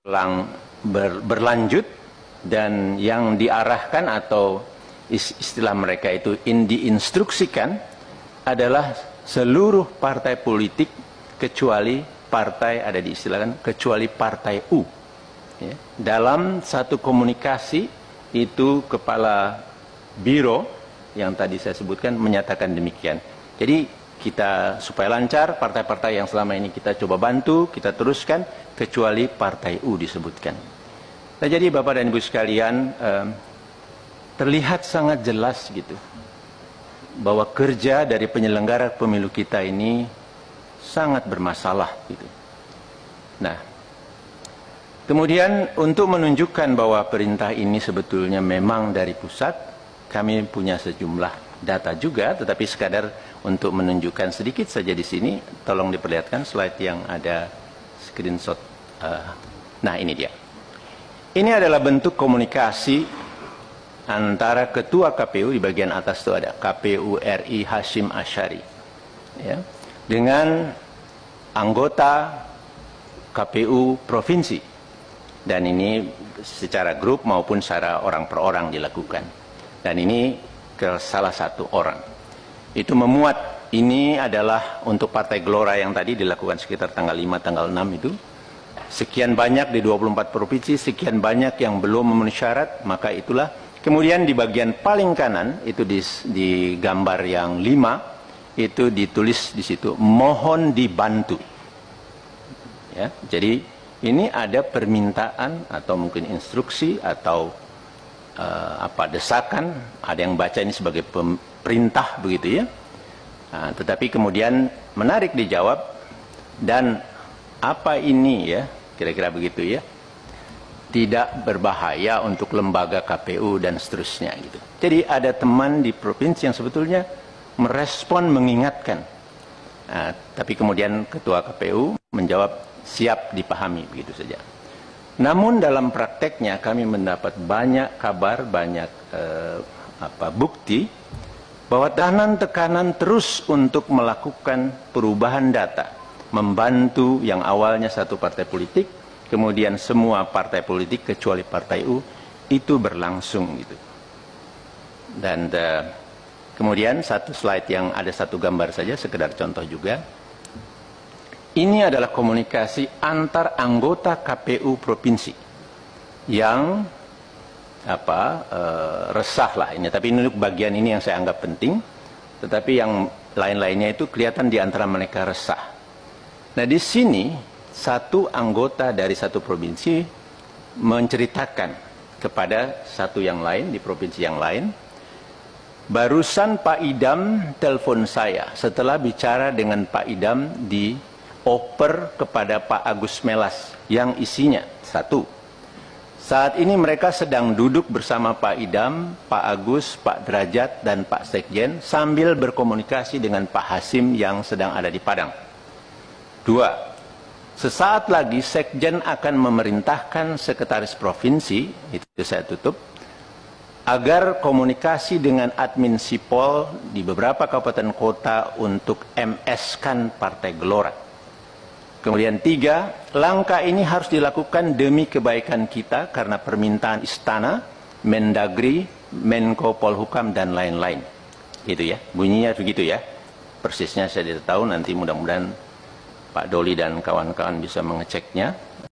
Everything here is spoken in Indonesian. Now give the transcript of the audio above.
berlanjut, dan yang diarahkan atau istilah mereka itu diinstruksikan adalah seluruh partai politik kecuali partai, ada diistilahkan kecuali partai U. Ya. Dalam satu komunikasi itu kepala biro yang tadi saya sebutkan menyatakan demikian. Jadi kita supaya lancar, partai-partai yang selama ini kita coba bantu, kita teruskan, kecuali partai U disebutkan. Nah, jadi Bapak dan Ibu sekalian, terlihat sangat jelas gitu bahwa kerja dari penyelenggara pemilu kita ini sangat bermasalah gitu. Nah, kemudian untuk menunjukkan bahwa perintah ini sebetulnya memang dari pusat, kami punya sejumlah data juga, tetapi sekadar untuk menunjukkan sedikit saja di sini, tolong diperlihatkan slide yang ada screenshot. Nah, ini dia. Ini adalah bentuk komunikasi antara Ketua KPU, di bagian atas itu ada KPU RI Hashim Asyari, ya, dengan anggota KPU Provinsi. Dan ini secara grup maupun secara orang per orang dilakukan. Dan ini ke salah satu orang. Itu memuat, ini adalah untuk Partai Gelora yang tadi dilakukan sekitar tanggal 5, tanggal 6 itu. Sekian banyak di 24 provinsi, sekian banyak yang belum memenuhi syarat, maka itulah. Kemudian di bagian paling kanan, itu di gambar yang 5, itu ditulis di situ, mohon dibantu. Ya, jadi ini ada permintaan atau mungkin instruksi atau desakan, ada yang baca ini sebagai perintah begitu ya. Nah, tetapi kemudian menarik dijawab, dan apa ini ya, kira-kira begitu ya, tidak berbahaya untuk lembaga KPU dan seterusnya gitu. Jadi ada teman di provinsi yang sebetulnya merespon, mengingatkan. Nah, tapi kemudian Ketua KPU menjawab siap dipahami begitu saja. Namun dalam prakteknya kami mendapat banyak kabar, banyak bukti bahwa tekanan terus untuk melakukan perubahan data, membantu yang awalnya satu partai politik, kemudian semua partai politik kecuali partai U, itu berlangsung gitu. Dan kemudian satu slide yang ada satu gambar saja, sekedar contoh juga. Ini adalah komunikasi antar anggota KPU provinsi yang resah lah ini. Tapi ini bagian ini yang saya anggap penting. Tetapi yang lain-lainnya itu kelihatan di antara mereka resah. Nah, di sini satu anggota dari satu provinsi menceritakan kepada satu yang lain di provinsi yang lain, barusan Pak Idam telepon saya setelah bicara dengan Pak Idam di oper kepada Pak Agus Melas yang isinya satu, saat ini mereka sedang duduk bersama Pak Idam, Pak Agus, Pak Derajat, dan Pak Sekjen sambil berkomunikasi dengan Pak Hasim yang sedang ada di Padang. Dua, sesaat lagi Sekjen akan memerintahkan Sekretaris Provinsi, itu saya tutup, agar komunikasi dengan admin Sipol di beberapa kabupaten kota untuk MS-kan Partai Gelora. Kemudian tiga, langkah ini harus dilakukan demi kebaikan kita karena permintaan Istana, Mendagri, Menko Polhukam, dan lain-lain. Itu ya, bunyinya begitu ya. Persisnya saya tidak tahu, nanti mudah-mudahan Pak Doli dan kawan-kawan bisa mengeceknya.